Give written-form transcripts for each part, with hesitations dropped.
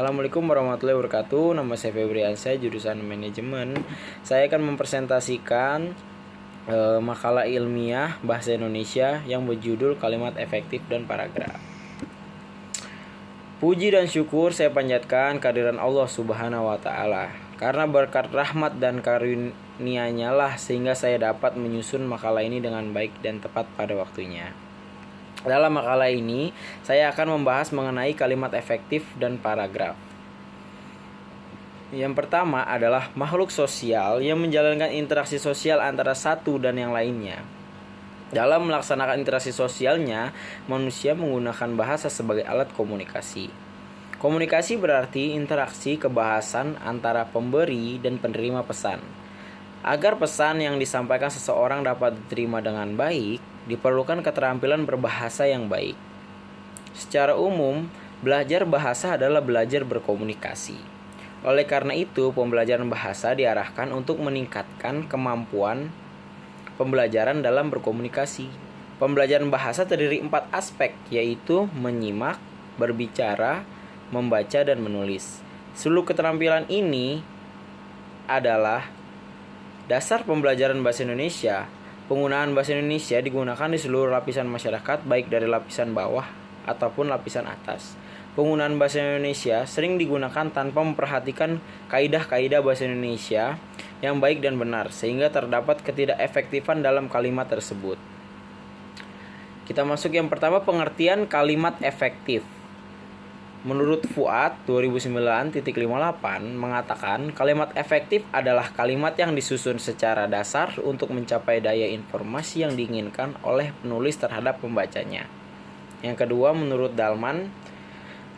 Assalamualaikum warahmatullahi wabarakatuh. Nama saya Febriansyah, jurusan manajemen. Saya akan mempresentasikan makalah ilmiah bahasa Indonesia yang berjudul Kalimat Efektif dan Paragraf. Puji dan syukur saya panjatkan kehadiran Allah Subhanahu wa Ta'ala, karena berkat rahmat dan karunia-Nya lah sehingga saya dapat menyusun makalah ini dengan baik dan tepat pada waktunya. Dalam makalah ini, saya akan membahas mengenai kalimat efektif dan paragraf. Yang pertama adalah makhluk sosial yang menjalankan interaksi sosial antara satu dan yang lainnya. Dalam melaksanakan interaksi sosialnya, manusia menggunakan bahasa sebagai alat komunikasi. Komunikasi berarti interaksi kebahasan antara pemberi dan penerima pesan. Agar pesan yang disampaikan seseorang dapat diterima dengan baik, diperlukan keterampilan berbahasa yang baik. Secara umum, belajar bahasa adalah belajar berkomunikasi. Oleh karena itu, pembelajaran bahasa diarahkan untuk meningkatkan kemampuan pembelajaran dalam berkomunikasi. Pembelajaran bahasa terdiri 4 aspek, yaitu menyimak, berbicara, membaca, dan menulis. Seluruh keterampilan ini adalah dasar pembelajaran bahasa Indonesia. Penggunaan bahasa Indonesia digunakan di seluruh lapisan masyarakat, baik dari lapisan bawah ataupun lapisan atas. Penggunaan bahasa Indonesia sering digunakan tanpa memperhatikan kaidah-kaidah bahasa Indonesia yang baik dan benar, sehingga terdapat ketidakefektifan dalam kalimat tersebut. Kita masuk yang pertama, pengertian kalimat efektif. Menurut Fuad 2009.58 mengatakan, kalimat efektif adalah kalimat yang disusun secara dasar untuk mencapai daya informasi yang diinginkan oleh penulis terhadap pembacanya. Yang kedua, menurut Dalman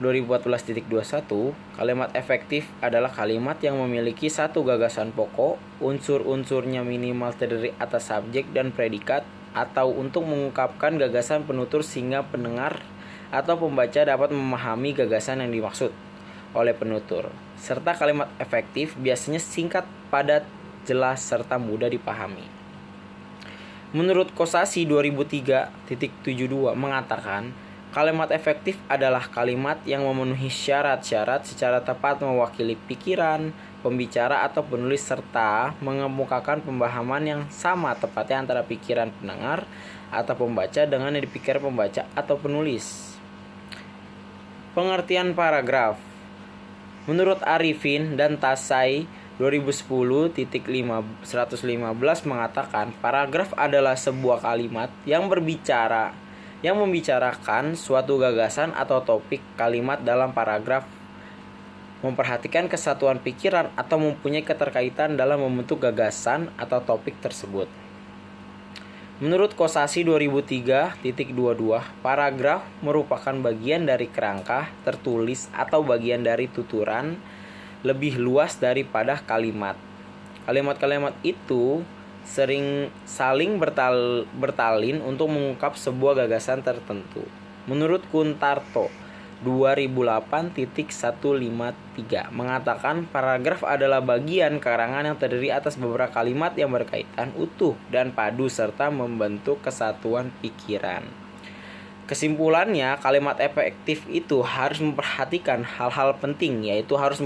2014.21, kalimat efektif adalah kalimat yang memiliki satu gagasan pokok, unsur-unsurnya minimal terdiri atas subjek dan predikat, atau untuk mengungkapkan gagasan penutur sehingga pendengar atau pembaca dapat memahami gagasan yang dimaksud oleh penutur. Serta kalimat efektif biasanya singkat, padat, jelas, serta mudah dipahami. Menurut Kosasih 2003.72 mengatakan, kalimat efektif adalah kalimat yang memenuhi syarat-syarat secara tepat mewakili pikiran pembicara atau penulis serta mengemukakan pemahaman yang sama tepatnya antara pikiran pendengar atau pembaca dengan yang dipikir pembaca atau penulis. Pengertian paragraf. Menurut Arifin dan Tasai 2010.115 mengatakan, paragraf adalah sebuah kalimat yang membicarakan suatu gagasan atau topik. Kalimat dalam paragraf memperhatikan kesatuan pikiran atau mempunyai keterkaitan dalam membentuk gagasan atau topik tersebut. Menurut Kosasih 2003.22, paragraf merupakan bagian dari kerangka tertulis atau bagian dari tuturan lebih luas daripada kalimat. Kalimat-kalimat itu sering saling bertalin untuk mengungkap sebuah gagasan tertentu. Menurut Kuntarto 2008.153 mengatakan, paragraf adalah bagian karangan yang terdiri atas beberapa kalimat yang berkaitan, utuh, dan padu serta membentuk kesatuan pikiran. Kesimpulannya, kalimat efektif itu harus memperhatikan hal-hal penting, yaitu harus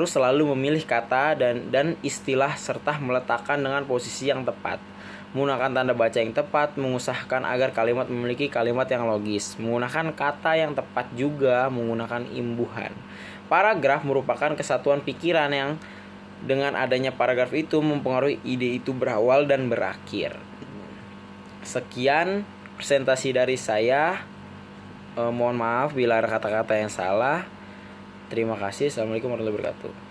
selalu memilih kata dan istilah serta meletakkan dengan posisi yang tepat, menggunakan tanda baca yang tepat, mengusahakan agar kalimat memiliki kalimat yang logis, menggunakan kata yang tepat juga menggunakan imbuhan. Paragraf merupakan kesatuan pikiran yang dengan adanya paragraf itu mempengaruhi ide itu berawal dan berakhir. Sekian presentasi dari saya. Mohon maaf bila ada kata-kata yang salah. Terima kasih. Assalamualaikum warahmatullahi wabarakatuh.